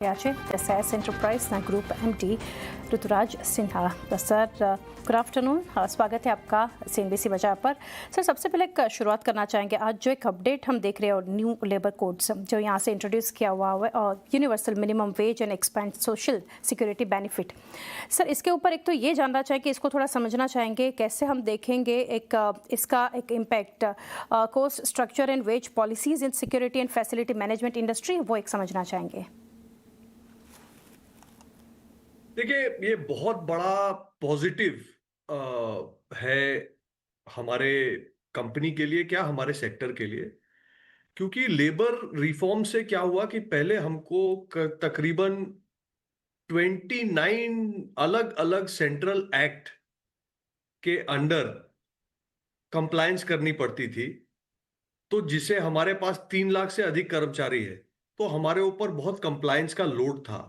SAS enterprise group MD Rituraj Sinha. Sir good afternoon, स्वागत है आपका CNBC बाजार पर। सर सबसे पहले एक शुरुआत करना चाहेंगे, आज जो एक अपडेट हम देख रहे हैं न्यू लेबर कोड्स जो यहाँ से इंट्रोड्यूस किया हुआ है और universal minimum wage and expand social security benefit. Sir इसके ऊपर एक तो ये जानना चाहेंगे, इसको थोड़ा समझना चाहेंगे कैसे हम देखेंगे इसका एक impact cost structure and wage policies in security and facility management industry, वो एक समझना चाहेंगे। देखिए, ये बहुत बड़ा पॉजिटिव है हमारे कंपनी के लिए, क्या हमारे सेक्टर के लिए, क्योंकि लेबर रिफॉर्म से क्या हुआ कि पहले हमको तकरीबन 29 अलग अलग सेंट्रल एक्ट के अंडर कंप्लायंस करनी पड़ती थी। तो जिसे हमारे पास 3 लाख से अधिक कर्मचारी है, तो हमारे ऊपर बहुत कंप्लायंस का लोड था।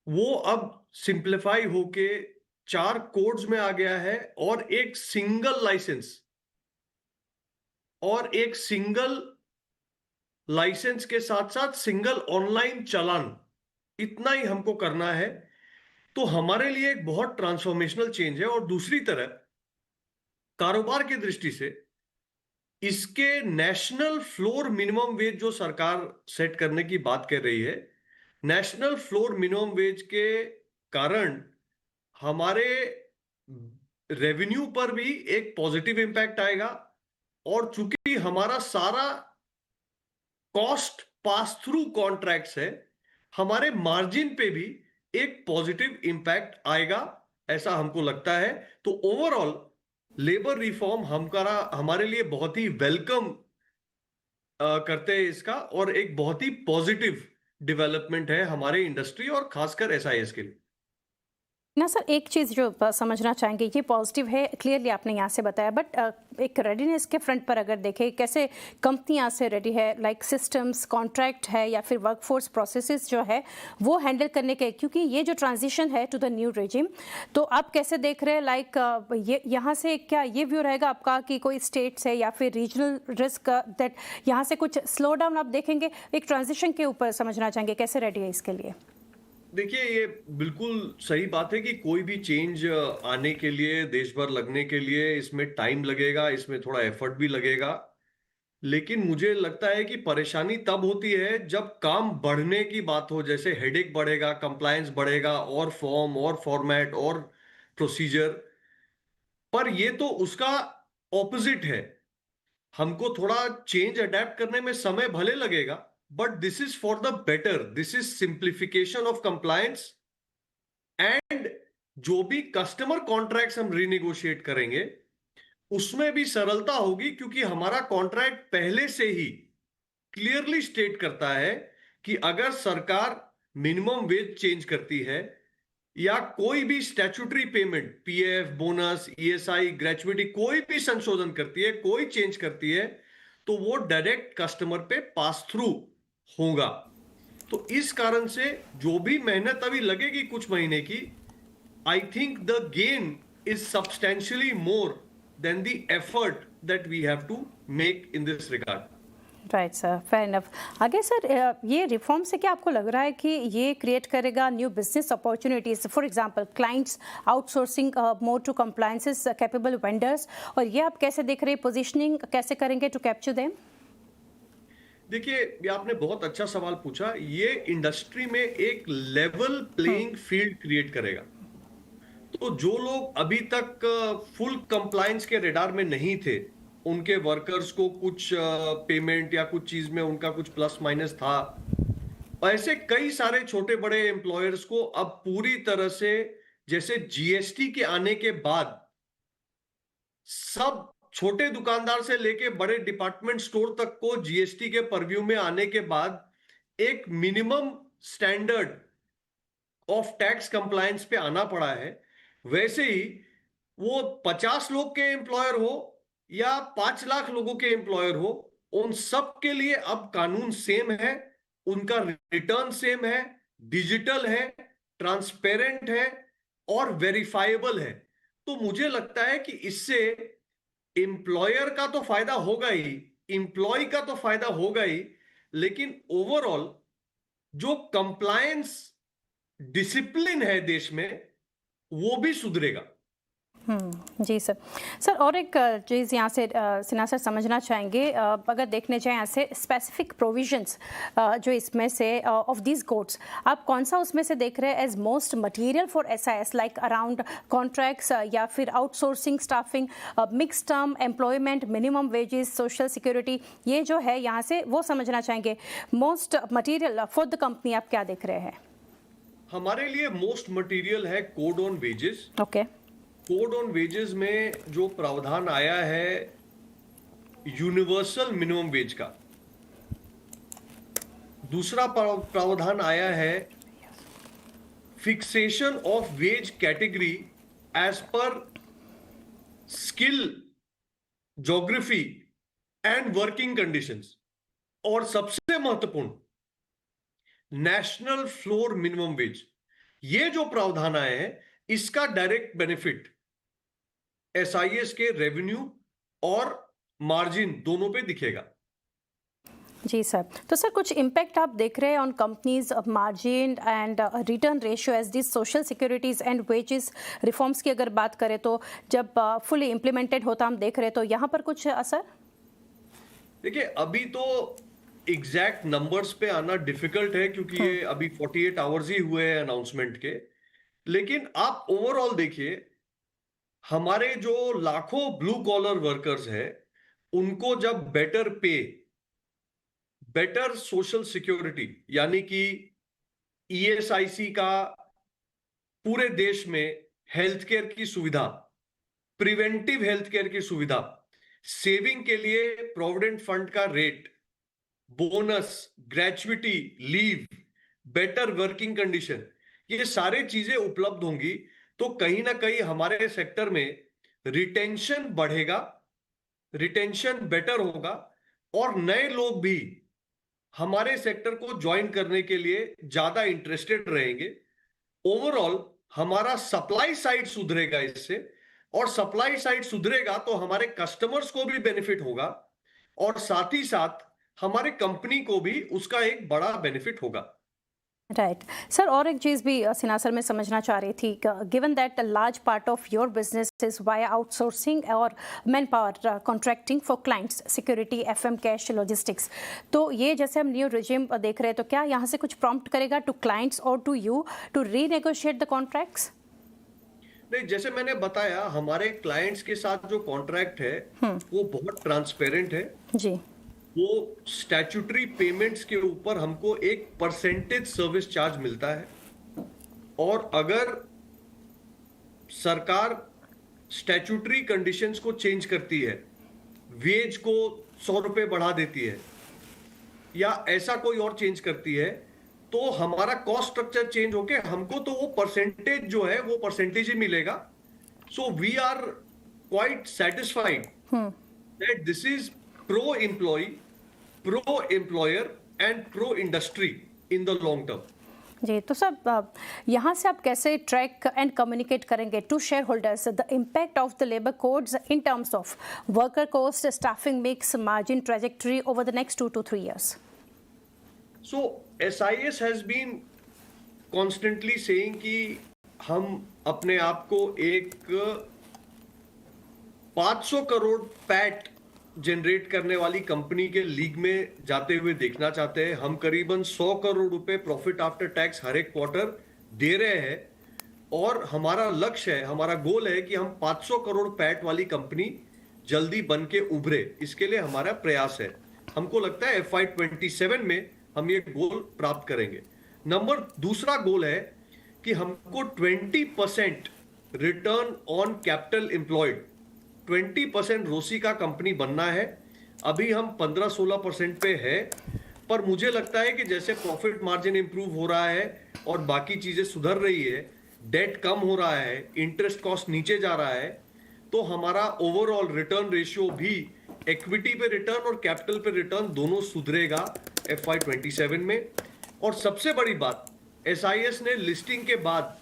वो अब सिंप्लीफाई होके 4 कोड्स में आ गया है और एक सिंगल लाइसेंस के साथ साथ सिंगल ऑनलाइन चालान, इतना ही हमको करना है। तो हमारे लिए एक बहुत ट्रांसफॉर्मेशनल चेंज है। और दूसरी तरफ कारोबार की दृष्टि से इसके नेशनल फ्लोर मिनिमम वेज जो सरकार सेट करने की बात कर रही है, नेशनल फ्लोर मिनिमम वेज के कारण हमारे रेवेन्यू पर भी एक पॉजिटिव इंपैक्ट आएगा। और चूंकि हमारा सारा कॉस्ट पास थ्रू कॉन्ट्रैक्ट्स है, हमारे मार्जिन पे भी एक पॉजिटिव इंपैक्ट आएगा, ऐसा हमको लगता है। तो ओवरऑल लेबर रिफॉर्म हमारे लिए बहुत ही वेलकम करते हैं इसका, और एक बहुत ही पॉजिटिव डेवलपमेंट है हमारे इंडस्ट्री और खासकर SIS के लिए ना। सर एक चीज़ जो समझना चाहेंगे, ये पॉजिटिव है क्लियरली आपने यहाँ से बताया, बट एक रेडीनेस के फ्रंट पर अगर देखें कैसे कंपनी यहाँ से रेडी है, लाइक सिस्टम्स, कॉन्ट्रैक्ट है या फिर वर्कफोर्स प्रोसेसेस जो है वो हैंडल करने के, क्योंकि ये जो ट्रांजिशन है टू द न्यू रेजिम, तो आप कैसे देख रहे हैं, लाइक ये यहाँ से क्या ये व्यू रहेगा आपका कि कोई स्टेट्स है या फिर रीजनल रिस्क दैट यहाँ से कुछ स्लो डाउन आप देखेंगे? एक ट्रांजिशन के ऊपर समझना चाहेंगे कैसे रेडी है इसके लिए। देखिए, ये बिल्कुल सही बात है कि कोई भी चेंज आने के लिए, देश भर लगने के लिए इसमें टाइम लगेगा, इसमें थोड़ा एफर्ट भी लगेगा। लेकिन मुझे लगता है कि परेशानी तब होती है जब काम बढ़ने की बात हो, जैसे हेडेक बढ़ेगा, कंप्लायंस बढ़ेगा, और फॉर्म और फॉर्मेट और प्रोसीजर। पर ये तो उसका ऑपोजिट है। हमको थोड़ा चेंज अडेप्ट करने में समय भले लगेगा, but this is for the better. This is simplification of compliance. And जो भी कस्टमर कॉन्ट्रैक्ट्स हम रीनेगोशिएट करेंगे उसमें भी सरलता होगी, क्योंकि हमारा कॉन्ट्रैक्ट पहले से ही क्लियरली स्टेट करता है कि अगर सरकार मिनिमम वेज चेंज करती है या कोई भी statutory payment, PF, bonus, ESI, gratuity, कोई भी संशोधन करती है, कोई चेंज करती है, तो वो डायरेक्ट कस्टमर पे पास थ्रू होगा। तो इस कारण से जो भी मेहनत अभी लगेगी कुछ महीने की, I think the gain is substantially more than the effort that we have to make in this regard. Right sir, fair enough. आगे सर ये रिफॉर्म से क्या आपको लग रहा है कि ये क्रिएट करेगा new business opportunities, for example clients outsourcing more to compliances capable vendors, और ये आप कैसे देख रहे हैं, पोजीशनिंग कैसे करेंगे टू कैप्चर देम? देखिए, ये आपने बहुत अच्छा सवाल पूछा। ये इंडस्ट्री में एक लेवल प्लेइंग फील्ड क्रिएट करेगा। तो जो लोग अभी तक फुल कंप्लायंस के रेडार में नहीं थे, उनके वर्कर्स को कुछ पेमेंट या कुछ चीज में उनका कुछ प्लस माइनस था, ऐसे कई सारे छोटे बड़े एम्प्लॉयर्स को अब पूरी तरह से, जैसे GST के आने के बाद सब छोटे दुकानदार से लेके बड़े डिपार्टमेंट स्टोर तक को GST के परव्यू में आने के बाद एक minimum standard of tax compliance पे आना पड़ा है। वैसे ही वो 50 लोग के एम्प्लॉयर हो या 5 लाख लोगों के एम्प्लॉयर हो, उन सब के लिए अब कानून सेम है, उनका रिटर्न सेम है, डिजिटल है, ट्रांसपेरेंट है और वेरीफाइबल है। तो मुझे लगता है कि इससे एम्प्लॉयर का तो फायदा होगा ही, एम्प्लॉय का तो फायदा होगा ही, लेकिन ओवरऑल जो कंप्लायंस डिसिप्लिन है देश में वो भी सुधरेगा। जी सर। सर और एक चीज़ यहाँ से सिन्हा सर समझना चाहेंगे, अगर देखने जाएं ऐसे स्पेसिफिक प्रोविजंस जो इसमें से ऑफ दीज कोड्स, आप कौन सा उसमें से देख रहे हैं as most material for SIS, like around contracts या फिर outsourcing, staffing, mix term employment, minimum wages, social security, ये जो है यहाँ से वो समझना चाहेंगे most material for the company आप क्या देख रहे हैं? हमारे लिए मोस्ट मटेरियल है code on wages. Okay. Code on wages में जो प्रावधान आया है यूनिवर्सल मिनिमम वेज का, दूसरा प्रावधान आया है fixation of wage category as per skill, geography and working conditions, और सबसे महत्वपूर्ण नेशनल फ्लोर मिनिमम वेज। ये जो प्रावधान आए हैं इसका डायरेक्ट बेनिफिट एसआईएस के रेवेन्यू और मार्जिन दोनों पे दिखेगा। जी सर। तो सर कुछ इम्पैक्ट आप देख रहे हैं on companies margin and return ratio as this social securities and wages reforms की अगर बात करें तो जब फुली इम्प्लीमेंटेड होता हम देख रहे हैं, तो यहाँ पर कुछ असर? देखिए अभी तो एग्जैक्ट नंबर्स पे आना डिफिकल्ट है क्योंकि ये अभी 48 आवर्स ही हुए हैं अनाउंसमेंट के, लेकिन आप ओवरऑल देखिए हमारे जो लाखों ब्लू कॉलर वर्कर्स हैं उनको जब बेटर पे, बेटर सोशल सिक्योरिटी यानी कि ईएसआईसी का पूरे देश में हेल्थ केयर की सुविधा, प्रिवेंटिव हेल्थ केयर की सुविधा, सेविंग के लिए प्रोविडेंट फंड का rate, bonus, gratuity, leave, better working condition, ये सारे चीजें उपलब्ध होंगी तो कहीं ना कहीं हमारे सेक्टर में रिटेंशन बढ़ेगा, रिटेंशन बेटर होगा और नए लोग भी हमारे सेक्टर को ज्वाइन करने के लिए ज्यादा इंटरेस्टेड रहेंगे। ओवरऑल हमारा सप्लाई साइड सुधरेगा इससे, और सप्लाई साइड सुधरेगा तो हमारे कस्टमर्स को भी बेनिफिट होगा और साथ ही साथ हमारे कंपनी को भी उसका एक बड़ा बेनिफिट होगा। Right sir. और एक चीज़ भी सिन्हा सर मैं समझना चाह रही थी, given that a large part of your business is via outsourcing और man power contracting for clients, security, FM, cash, logistics, तो ये जैसे हम न्यू रिजिम देख रहे हैं तो क्या यहाँ से कुछ प्रॉम्प्ट करेगा टू क्लाइंट्स और to you to renegotiate the contracts? नहीं, जैसे मैंने बताया हमारे क्लाइंट्स के साथ जो कॉन्ट्रैक्ट है वो बहुत ट्रांसपेरेंट है जी। वो स्टैट्यूटरी पेमेंट्स के ऊपर हमको एक परसेंटेज सर्विस चार्ज मिलता है, और अगर सरकार स्टैट्यूटरी कंडीशंस को चेंज करती है, वेज को 100 रुपए बढ़ा देती है या ऐसा कोई और चेंज करती है, तो हमारा कॉस्ट स्ट्रक्चर चेंज होके हमको तो वो परसेंटेज जो है वो परसेंटेज ही मिलेगा। So we are quite satisfied that this is pro employ, pro employer and pro industry in the long term. जी। तो सर यहाँ से आप कैसे ट्रैक एंड कम्युनिकेट करेंगे to share holders the impact of the labour codes in terms of worker cost, staffing mix, margin trajectory over the next 2 to 3 years? So SIS has been constantly saying कि हम अपने आप को एक 500 crore PAT generate करने वाली company के league में जाते हुए देखना चाहते हैं। हम करीबन 100 करोड़ रुपए प्रॉफिट आफ्टर टैक्स हर एक क्वार्टर दे रहे हैं और हमारा लक्ष्य है, हमारा गोल है कि हम 500 करोड़ पैट वाली कंपनी जल्दी बन के उभरे। इसके लिए हमारा प्रयास है। हमको लगता है FY 27 में हम ये गोल प्राप्त करेंगे। दूसरा गोल है कि हमको 20% return on capital employed, 20% ROCE का कंपनी बनना है। अभी हम 15-16% पे है, पर मुझे लगता है कि जैसे प्रॉफिट मार्जिन इंप्रूव हो रहा है और बाकी चीजें सुधर रही है, डेट कम हो रहा है, इंटरेस्ट कॉस्ट नीचे जा रहा है, तो हमारा ओवरऑल रिटर्न रेशियो भी इक्विटी पे रिटर्न और कैपिटल पे रिटर्न दोनों सुधरेगा FY 27 में। और सबसे बड़ी बात, SIS ने लिस्टिंग के बाद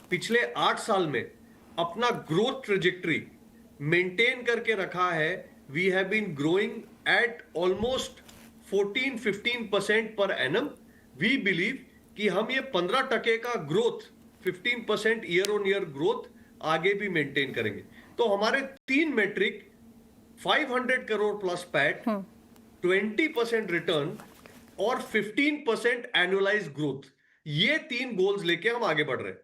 पिछले 8 साल में अपना ग्रोथ ट्रेजेक्टरी मेंटेन करके रखा है। We have been growing at almost 14-15% per annum we believe कि हम ये 15% का growth, 15% year on year growth आगे भी मेंटेन करेंगे। तो हमारे 3 metric, 500 crore plus PAT, 20% return और 15% एनुअलाइज ग्रोथ, ये 3 गोल्स लेके हम आगे बढ़ रहे हैं।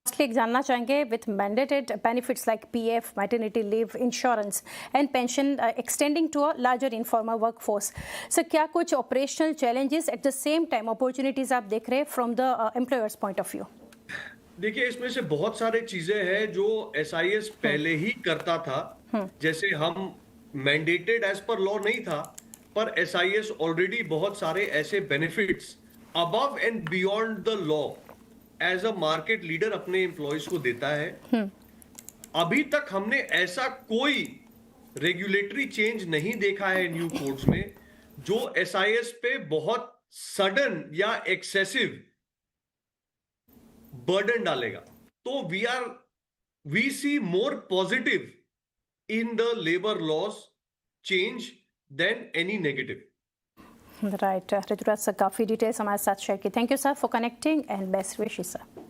लास्टली जानना चाहेंगे, with mandated benefits like PF, maternity leave, insurance and pension extending to a larger informal workforce, sir क्या कुछ operational challenges at the same time opportunities आप देख रहे हैं from the employers point of view? देखिए, इसमें से बहुत सारे चीजें हैं जो एसआईएस पहले ही करता था। जैसे हम मैंडेटेड एज पर लॉ नहीं था, पर एसआईएस ऑलरेडी बहुत सारे ऐसे benefits above and beyond the law as a market leader अपने एम्प्लॉयज को देता है। अभी तक हमने ऐसा कोई रेगुलेटरी चेंज नहीं देखा है न्यू कोड्स में जो एसआईएस पे बहुत सडन या एक्सेसिव बर्डन डालेगा। तो we see more positive in the labour laws change than any negative. Right, Rituraj sir काफ़ी डिटेल्स हमारे साथ शेयर की। Thank you sir for connecting and best wishes sir.